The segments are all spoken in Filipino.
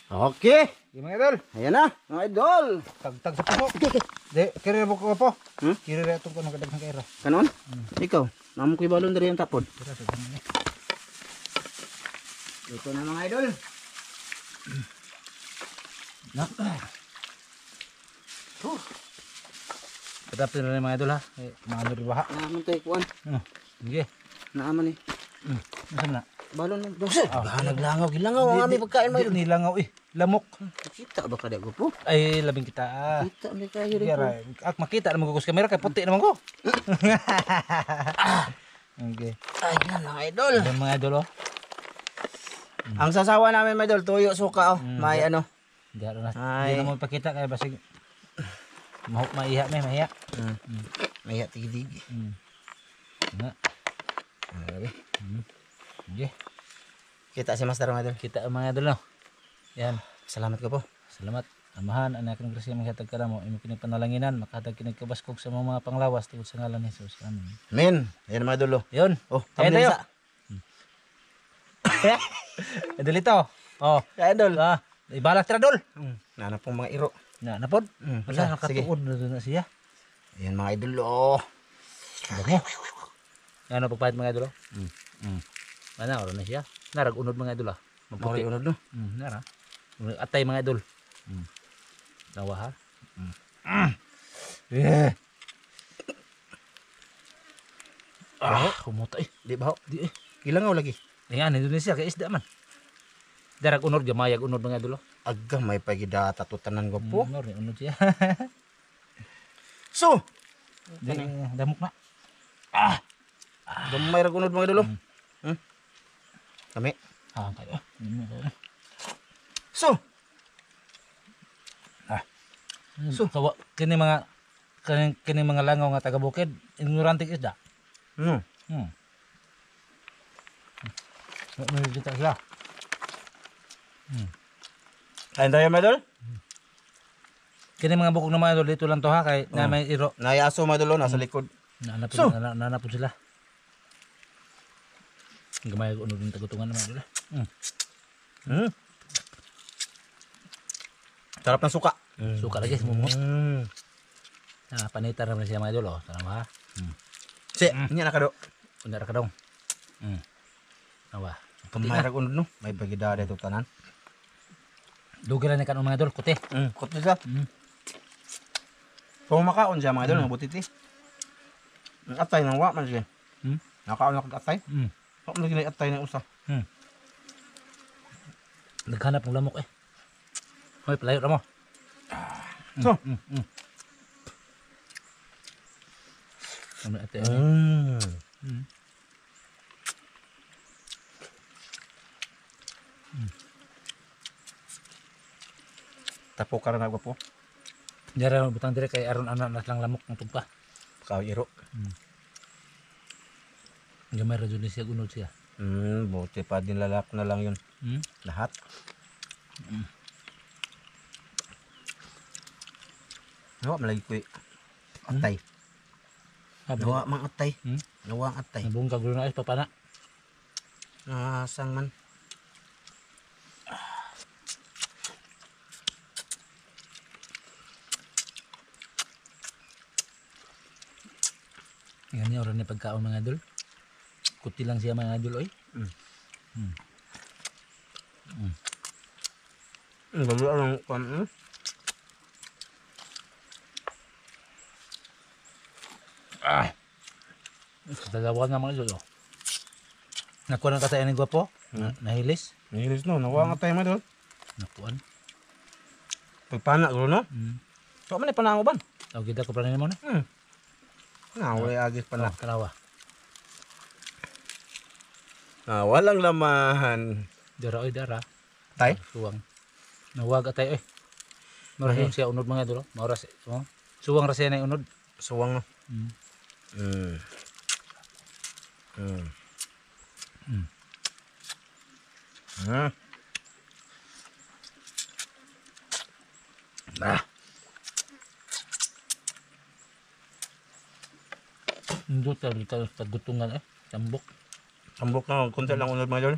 Okay. Di mga idol. Ayan na, mga idol. Tagtag sa puso. Di, kiri mo ko po. Hmm? Kiri rin itong kanong kadagang kaira. Kanon? Ikaw, namu ko balon dari ang tapod. Kira sa ganun eh. Ito na mga idol. Na. Kadapin na rin mga idol ha. Maano rin baha. Naaman to ikuan. Sige. Naaman eh. Nasaan na? Balon ng dos. Naglangaw. Gilangaw ang aming pagkain mga idol. Hindi langaw eh. Lamok. Kita ba kada ko po? Ay, labing kita. Kita may kayo rin Sige po. rin. Ak makita naman ko sa kamera kay puti naman ko. Okay. Ayan mga idol. Ayan mga idol oh. Ang sasawa namin mga idol, tuyo, suka oh. May ano. Hindi na. Ay. Hindi na mo ipakita kaya basig. Maiha may mahiya. May tigdig. Nga. Grabe. Sige. Kita si Master mga idol. Kita ang mga idol no. Yan. Salamat ka po. Salamat. Amahan, anak ng Kristiyan maghatag ka na mo. Imo pinagpanalanginan, makatag kinagkabaskog sa mga panglawas tungod sa ngalan ni Jesus. Amen. Amen. Ayan mga idol. Yun. Oh, Ayan kami tayo. sa. Idol ito. Oh. Kaya idol. Ibalak tira dol. Nanap pong mga iro. Na, napod. Wala, Wala, nakatuod na doon na siya. Ayan mga idol oh. Bango. Ano pagpahit mga idol? Mana oras na siya. Narag unod mga idol ah. Maputi unod no. Nara. Atay mga idol. Nawa ha. Yeah. Kumutay. Di ba ho? Di eh. Gilangaw lagi. Ayan, Indonesia kay isda man. Darag unod gamayag unod mga idol. Aga may pagidata tutanan ko po. Unod siya. So, Di damok na. gamay ra unod mga idol. Kami. Kayo. So, So, kini mga langaw nga taga bukid, ignorante isda. Kita sila. kain tayo mga idol. Kini mga bukog na mga idol dito lang to ha kay na may iro. Nayaso mga idol nasa likod. Nanapod sila. Gamay ko unod ng tagutungan naman idol. Sarap ng suka. Suka lagi sumumot. Panita naman siya mga idol oh. Tama ha. Si, nya na kado. Undar ka dong. Nawa. Kamay ra unod no. May pagidata tutanan. Dugiran ni kanon mga idol kuti. Kuto siya. Kung makaon siya mga idol, mabutiti. Atay nang wa man siya. Nakaon na kag atay. Wa man gini atay na usa. Naghanap ng lamok eh. Hoy, palayo ra mo. So, Ano ate? tapo ka na po. Dara butang dire kay aron ana nas lang lamok ng tugpa. Kaw iro. Gamay ra jud ni siya unod siya. Buti pa din lalak na lang yun. Lahat. Nawa malagi ko atay. Nawa mang atay. Nawa ang atay. Nabungka gulo na is papana. Nasang man. Yan niya oras ni pagkaon mga idol. Kuti lang siya mga idol oy. Bago ang pan. Dalawa nga mga idol oh. Nakuha ng kasayan ni gwapo. Nahilis. Nilis no, nawa ang atay man doon. Nakuha. Pagpana gulo no. So man panango ban. Tawag kita ko planin mo na. Wala agis pa na. Kalawa. Walang lamahan. Dara oy dara. Tay? Suwang. Nawag atay oy. Maras siya unod mga idol. Maras. Suwang ra siya na unod. Suwang no. Indot ta dito sa gutungan eh. Tambok. Sambok na, kunti lang unod mga idol.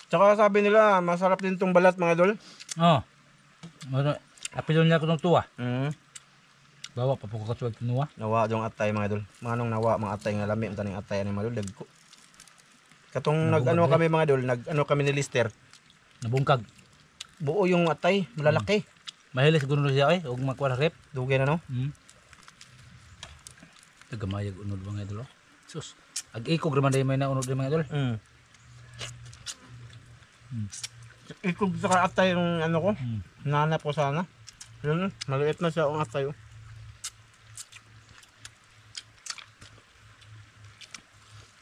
Tsaka sabi nila, masarap din tong balat mga idol. Oh. Apilon niya ko ng tuwa. Mm. Bawa pa po ko katsuwag tinuwa. Nawa dong atay mga idol. Manong nawa mga atay nga lami ang taning atay ni mga idol dagko. Katong nag-ano kami mga idol, nag-ano kami ni Lister. Nabungkag. Buo yung atay, malalaki. Mahilis guno siya ay og makuha rep. Dugay na no. Tagamayag unod mga idol. Sus. Ag-ikog raman day may naunod day mga idol. Ikog sa atay yung ano ko. Nanap ko sana. Yun, maliit na siya ang atay.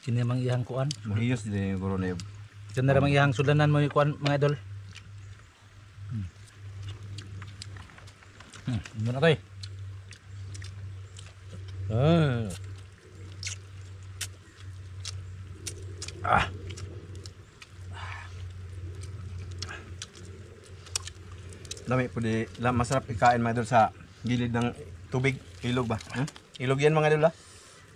Kini mang iyang kuan. Mahiyos din yung guro na yun. Kani ramang iyang sudanan mo yung kuan mga idol. Muna kay. Dami po di, masarap ikain mga idol sa gilid ng tubig, ilog ba? Ilog yan mga idol.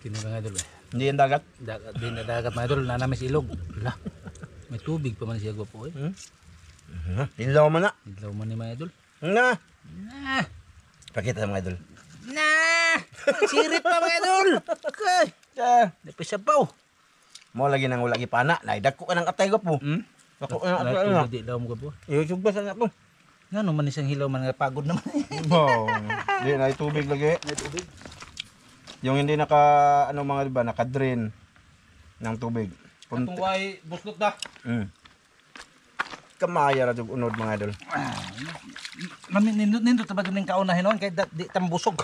Kini mga idol. Hindi yan dagat. Dagat din na dagat mga idol, nanamis ilog. Wala. May tubig pa man siya gwapo eh. Ilaw man na. Idlaw man ni mga idol. Na. Nah. Pakita sa mga idol. Nah. Sirit pa mga idol. Okay. Napisa pa oh. Mo lagi nang wala gipana, naidako ka ng atay ko po. Ako ang atay na. Di daw mo gwapo. Iusugba sa ako. Nga naman isang hilaw man nga pagod naman. Wow. Di na tubig lagi. May tubig. Yung hindi naka ano mga diba, naka-drain ng tubig. Katong way buslot da. Kamaya ra jud unod mga idol. Namin nindot tabag ning kaunahin on kay di tambusog.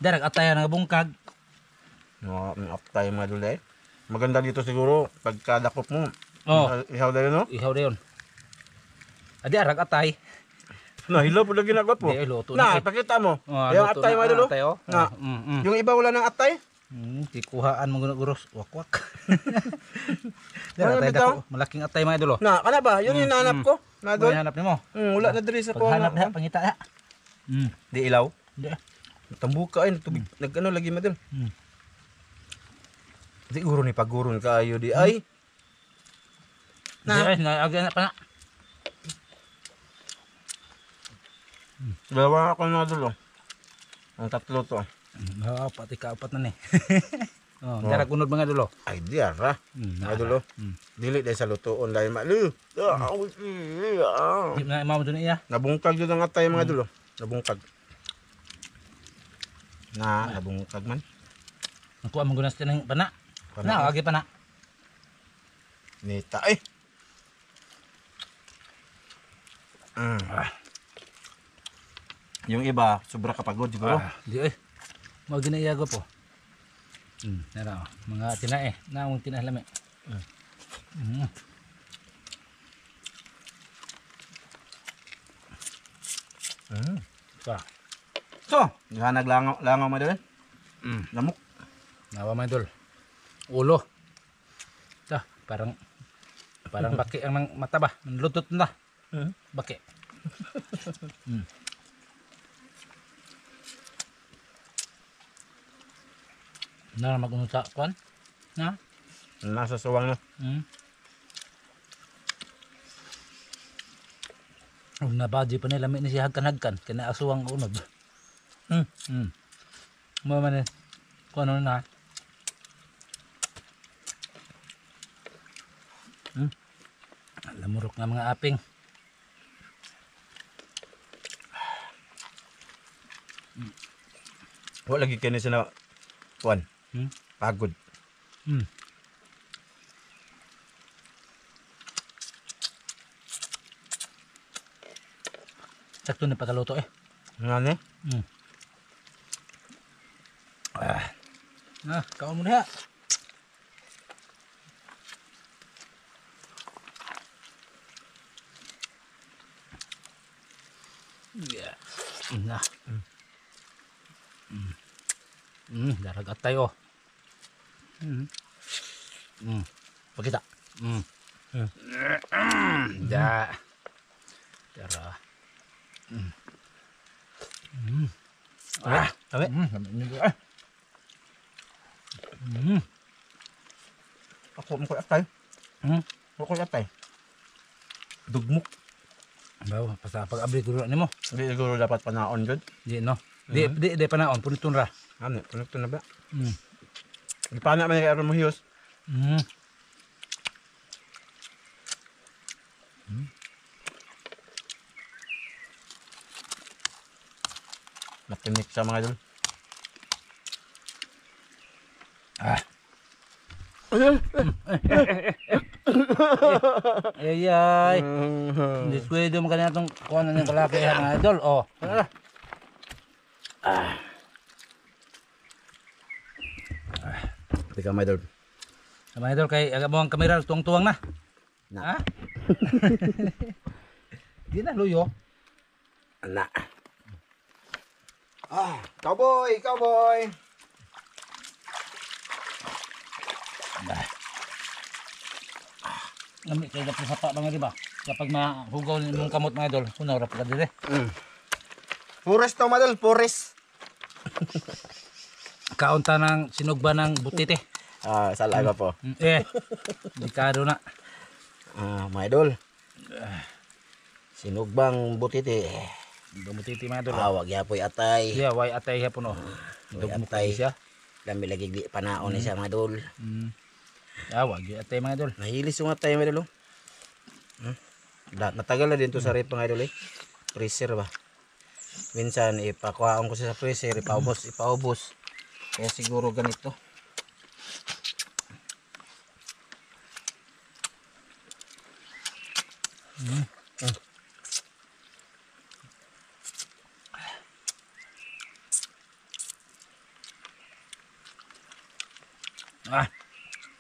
Darag atayan nga bungkag. No, aptay mga idol eh. Maganda dito siguro pagkadakop mo. Oh. Ihaw dali no? Ihaw dayon. Adi arag atay. Na hilaw pud lagi nagwa po. Di luto Na, na. pakita mo. Oh, Yung luto atay na, mga idol. atay, oh. Na. Yung iba wala ng atay. Di kuhaan mo guros wak-wak. Ano Atay bitaw? dako, malaking atay mga idol. Na, kana ba? Yun yung hinahanap ko. Na Ano doon. hanap nimo? Wala na diri sa Paghanap na pangita na. Di ilaw. Di. Tambuka ay tubig. Nag-ano lagi madal. Siguro ni paguron kaayo di ay. Na, na aga na pa na. Dalawa ako na dulo. Ang tatlo to. Pati ka-apat na ni. Oh, darag unod mga dulo. Ay di ara. Mga dulo. Dili dahil sa lutoon dahil malu. Di na imam dun iya. Nabungkag yun ang atay mga dulo. Nabungkag. Nabungkag man. Ang kuha mong gunas tinang pana. Na, agi pana. Nita eh. Yung iba, sobra kapagod siguro. Di eh. Mao ginaiyago po. Nara, mga tinae. Naamong tinahlami. So, naglangaw mo din. Lamok. Nawa mga idol. Ulo. Ta, parang baki ang mata ba? Lutot na. Baki. Na magunod sa kwan? Na? Nasa suwang na. Nabadji pa nila ni siya hagkan-hagkan kaya asuwang unod. Mo man kung ano na. Lamurok nga mga aping. Wala lagi kini sila kuan. Pagod. Sakto ni pagkaluto eh. Ngani? Kaon mo na. Yeah. Na. Darag atay oh. Pakita. Da. Tara. Tabi. Ako mo ko atay. Huwag ko atay. Dugmok. Bawa, basta pag-abri ko ni mo. Hindi siguro dapat panaon dyan. Di no. Di panaon, punitun ra. Ano, ito na ba? Mm. Di pa na man yung aron mo hiyos. Mm. Matinik sa mga idol. Ah. Ay ay. Hindi pwede mo kanina itong kuha na ng kalakihan mga idol. Oh. Tika mga idol. Mga idol kay aga mo ang kamera tuwang-tuwang na. Na. Ha? Di na luyo. Na. Cowboy, cowboy. Nami kay dapat sapa mga di ba? Kapag mahugaw ni mong kamot mga idol, kunaw ra pa dire. Forest to mga idol, forest. Kaunta ng sinugba ng butite. Salaga po. Delikado na. Mga idol. Sinugbang butiti. Butite mga idol. Wag yapoy atay. Yeah, why atay hapon oh. Dugmok Atay siya. Dami lagi di panaon ni siya mga idol. Wag atay mga idol. Nahilis yung atay mga idol. Natagal na din to sa rep mga idol eh. Freezer ba? Minsan ipakuhaan ko siya sa freezer, ipaubos. Kaya siguro ganito.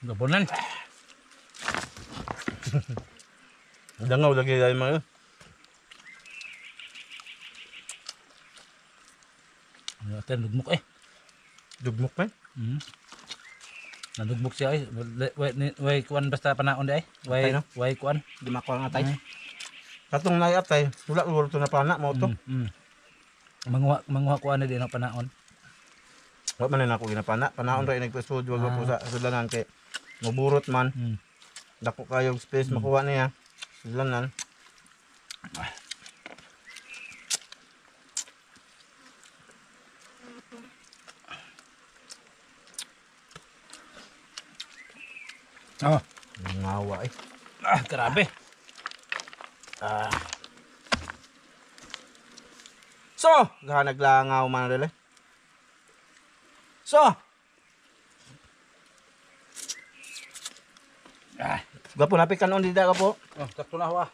Gabonan. Dangaw lagi tayo mga idol. Atin dugmok Dugmok pa? Nadugmok siya way kuan basta panaon di ay. Atay, no? Way kuan. Di makuha ang atay. Katong na atay, wala ko ito na pana mo ito. Manguha kuan na din ang panaon. Wala man na ako ginapana. Panaon rin nagpasud, wag po sa sudlanan kay maburot man. Dako kayong space makuha niya. Sudlanan. Ngawa eh. Grabe. So, naglangaw man rin eh. So, gapo napit kanon dida ka po. Sakto na hawa.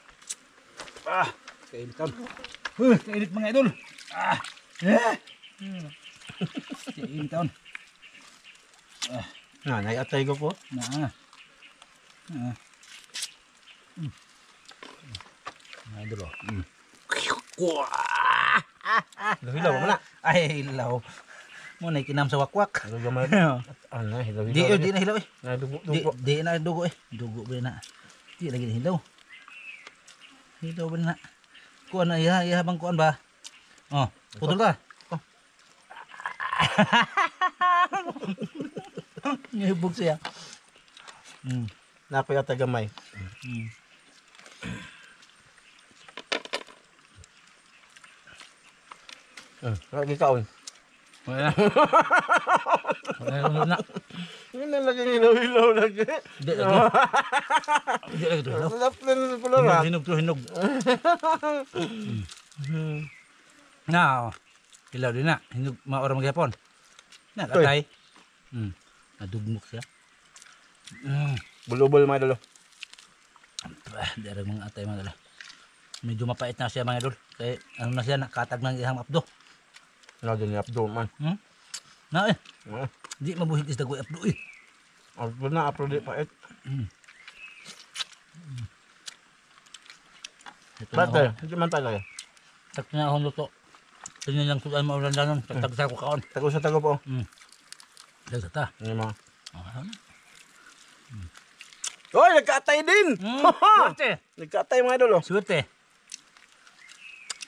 Kainitan. Kainit mga idol. Kainitan. Naiatay ko po. Mga idol oh. Hilaw mo na. Ay, hilaw. Mo na ikinam sa wakwak. Hilaw mo na. Hilaw. Di na hilaw eh. Dugo. Di na dugo eh. Dugo ba na. Di lagi na hilaw. Hilaw ba na. Kuan na ihabang kuan ba? Putol ka. Ngibog siya. Nakoy ata gamay. Lagi kaon. Wala na. Yun na lagi hilaw lagi. Di lagi. Di lagi to. Sarap na pala. Hinog to hinog. Na, hilaw din na. Hinog maora maghapon. Na, katay. Nadugmok siya. Bulubol mga idol. Dari mga atay mga idol. Medyo mapait na siya mga idol. Kaya ano na siya, nakatag ng ihang apdo. Ano din yung abdo man. Na di mabuhit is dagoy apdo eh. Abdo na, apro di pait. Ba't tayo? Hindi man talaga. Sakto na akong luto. Tingnan lang sudan mo ulan danon. Tagtag ko kaon. Tago sa tago po. Dahil sa ta. Ano mga. Oy, nagkaatay din! Swerte! Nagkaatay mga idol. Swerte!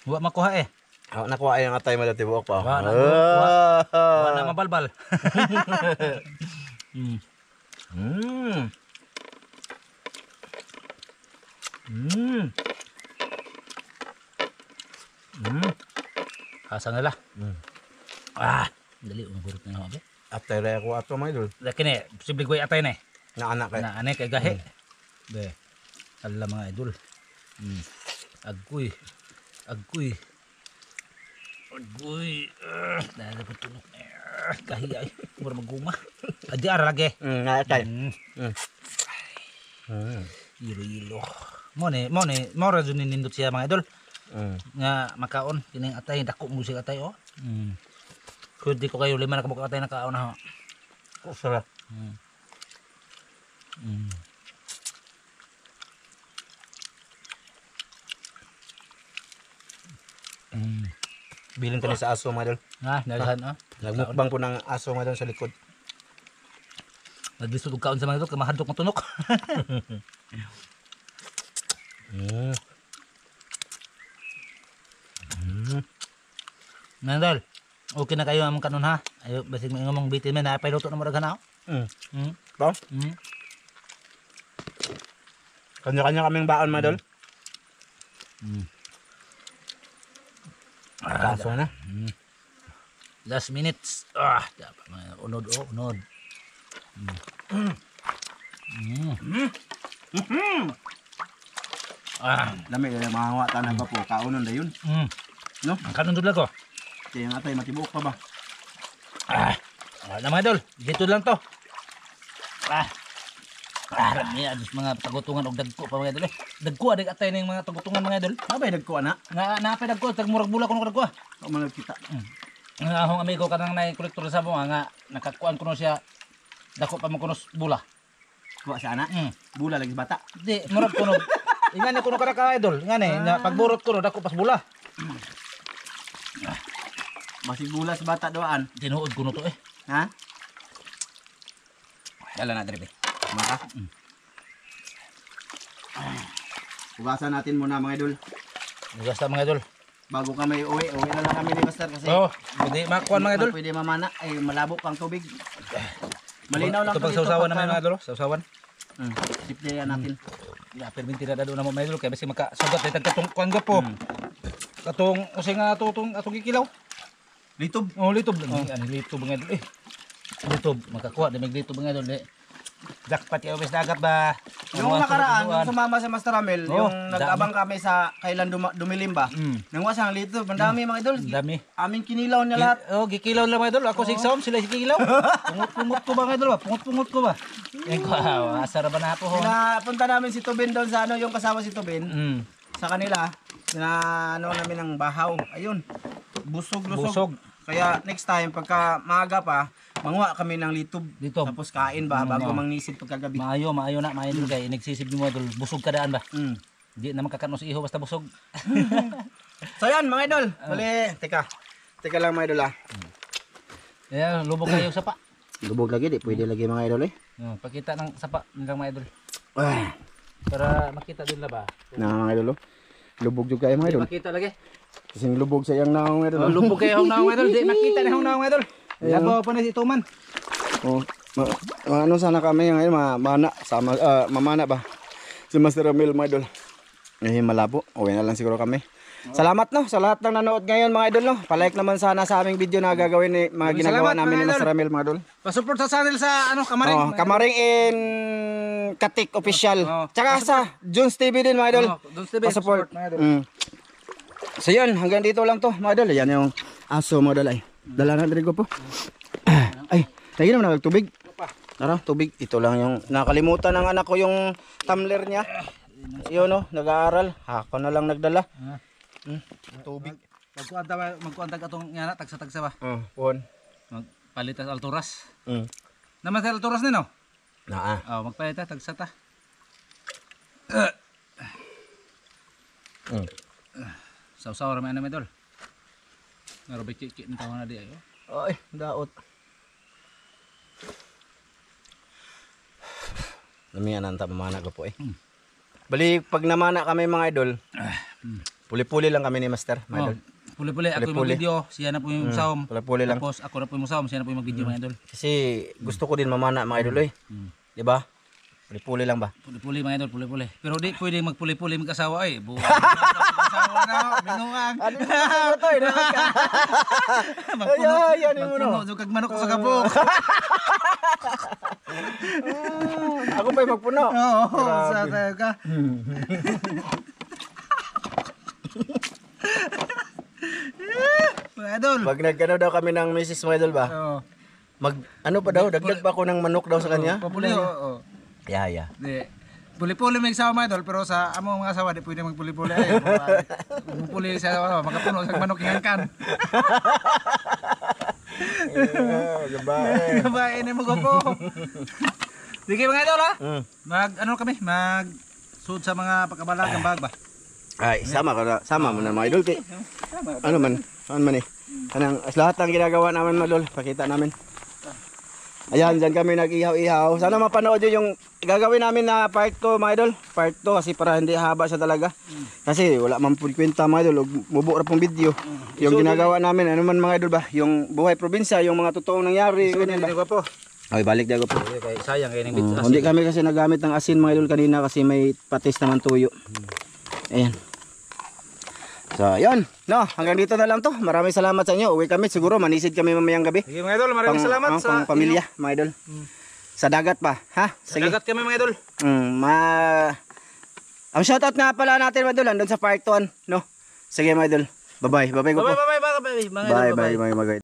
Huwag makuha eh. Nakuha ay ang atay mo dati buwak pa. Huwag na mabalbal. Mm. Asa nga la. Dali umagurot na ako. Atay rin ako ato mga idol. Laki ni, posible ko atay na eh. Na anak kay. Na ane kay gahe. Be. Ala mga idol. Agoy. Agoy. Agoy. Dahil po tulog. Gahi ay. Mura maguma. Adi ara lagi. Na atay. Ilo-ilo. Mo ra jud nindot siya mga idol. Nga makaon kining atay dako mo siya atay oh. Kundi ko kayo lima na kamukha atay nakaon na. Ko sarap. Bilin kami sa aso mga idol. Ha, nalahan oh. Nagmukbang po ng aso mga idol sa likod. Naglisod og kaon sa mga idol kamahadlok mo tunok. Nandal. Okay na kayo among kanon ha. Ayo basig may ngomong bitin man na pailuto na mo daghan ako. Ba? Kanya-kanya kaming baon mga idol. Aso na. Last minutes. Dapat mga unod oh, unod. Lami kaya mahawa tanan pa po. Kaunon na yun. No? Ang kanon dula ko. Kaya nga tayo matibok pa ba? Wala mga idol. Dito lang to. Rami adus mga tagutungan og dagko pa mga idol. Dagko adig atay ning mga tagutungan mga idol. Mabay nagkuha na. Nga napay dagko tag murag bula kuno dagko. Ako man nagkita. Nga akong amigo kanang nay kolektor sa mo nga nakakuan kuno siya dako pa mo kuno bula. Kuha sa ana. Bula lagi bata. Di murag kuno. Ingani kuno kada ka idol. Ingani na pagburot kuno dako pas bula. Masih bula sa bata doan. Tinuod kuno to eh. Ha? Dala na dre. Maka. Hugasan natin muna mga idol. Hugas ta mga idol. Bago kami uwi na lang kami ni Master kasi Hindi makuan mga idol. pwede mamana ay malabo pang tubig. Malinaw lang ito pag sausawan naman mga idol, sausawan. Siplayan natin. Ya, perminti na doon na mo mga idol kaya basi makasugat ay tagkatong kuan gapo. Katong usay nga atong gikilaw. Litob. Oh, litob lang. Ani litob mga idol eh. Litob makakuha na litob mga idol eh. Jackpot yung dagat ba? Yung nakaraan, yung sumama sa Master Ramel, yung nag-abang kami sa kailan dumilim ba? Nangwa siyang litob. Ang dami mga idol. Dami. Aming kinilaw niya lahat. Oh, gikilaw lang mga idol. Ako sigsaom, sila gikilaw. Pungot-pungot ko ba mga idol ba? Pungot-pungot ko ba? Yan ko, asara ba na po ho? Pinapunta namin si Tubin doon sa yung kasama si Tubin. Sa kanila, namin ng bahaw. Ayun. Busog. Kaya next time, pagka maaga pa, manguha kami ng litob. Tapos kain ba, bago mangnisid pagkagabi. Maayo na, maayo dul kay nagsisib ni mo idol. Busog ka daan ba? Di na makakanos iho basta busog. So yan mga idol. Bali, teka lang mga idol Yeah, lubog kayo sapa. Lubog lagi, di pwede lagi mga idol eh. Pakita ng sapa nilang mga idol. Para makita din la ba? Na mga idol lubog juga kayo mga idol. Makita lagi. Kasing lubog sa iyang naong mga idol. Lubog kayo hong naong mga idol. Di makita na hong naong mga idol. Labaw pa na si Tuman. Ano sana kami ngayon mamana ba? Si Master Ramil mga idol. Malabo. Uwi na lang siguro kami. Salamat sa lahat ng nanood ngayon mga idol Palike naman sana sa aming video na gagawin ni mga ginagawa namin ni Master Ramil mga idol. Pa-support sa channel sa Kamaring. Kamaring in Katik official. Tsaka sa Jones TV din mga idol. Pa-support mga idol. So yun, hanggang dito lang to mga idol. Yan yung aso mga idol ay. Dala na rin ko po. Ay, tayo naman nagtubig. Tara, tubig. Ito lang yung nakalimutan ng anak ko yung tumbler niya. Yun nag-aaral. Ako na lang nagdala. Tubig. Magkuanta atong nga tagsa-tagsa ba? Pon. Magpalitas alturas. Naman sa alturas nino? Magpalitas tagsa ta. Saw-saw ramay na medol. Narobay kiki ng tawon na di ayo. Ay, daot. Lamian ang mamana ko po Bali, pag namana kami mga idol, puli-puli lang kami ni Master, mga idol. Puli-puli, ako yung mag-video, siya na po yung saom. Puli-puli lang. Tapos ako na po yung saom, siya na po yung mag-video mga idol. Kasi gusto ko din mamana mga idol Di ba? Puli-puli lang ba? Puli-puli mga idol, puli-puli. Pero di pwede magpuli-puli mag-asawa ay. Buwan. Mag-asawa na, binuang. Ano mo to? Magpuno, so kag manok sa kabuk. Ako pa yung magpuno. Oo, sa tayo ka. Mga idol. Pag nagkano daw kami ng Mrs. mga idol ba? Oo. Ano pa daw? Dagdag pa ako ng manok daw sa kanya? Papuli, oo. Yeah. Di. Puli-puli may asawa mga idol, pero sa among mga asawa di pwede magpuli-puli ay. Puli sa makapuno sa manok ingangkan. Gabae. Babae ni mo gopo. Sige mga idol ha. Ano kami? Sud sa mga pagkabalag ng bag ba? Ay, sama mo na mga idol. Ano man eh. Kanang lahat ng ginagawa namin mga idol, pakita namin. Ayan, dyan kami nag-ihaw-ihaw. Sana mapanood nyo yung gagawin namin na part 2 mga idol. Part 2 kasi para hindi haba siya talaga. Kasi wala man po kwenta mga idol. Mubo na pong video. Yung ginagawa namin, ano man mga idol ba? Yung buhay probinsya, yung mga totoong nangyari. Ganyan ba? Okay, balik dago po. Sayang kayo ng Hindi kami kasi nagamit ng asin mga idol kanina kasi may patis naman tuyo. Ayan. So, yun. No, hanggang dito na lang to. Maraming salamat sa inyo. Uwi kami. Siguro manisid kami mamayang gabi. Sige mga idol, maraming salamat sa pamilya, mga idol. Sa dagat pa, ha? Sa dagat kami mga idol. Ang shoutout nga pala natin mga idol, andun sa part 1, no? Sige mga idol. Bye-bye. Bye-bye. Bye-bye mga idol. Bye-bye.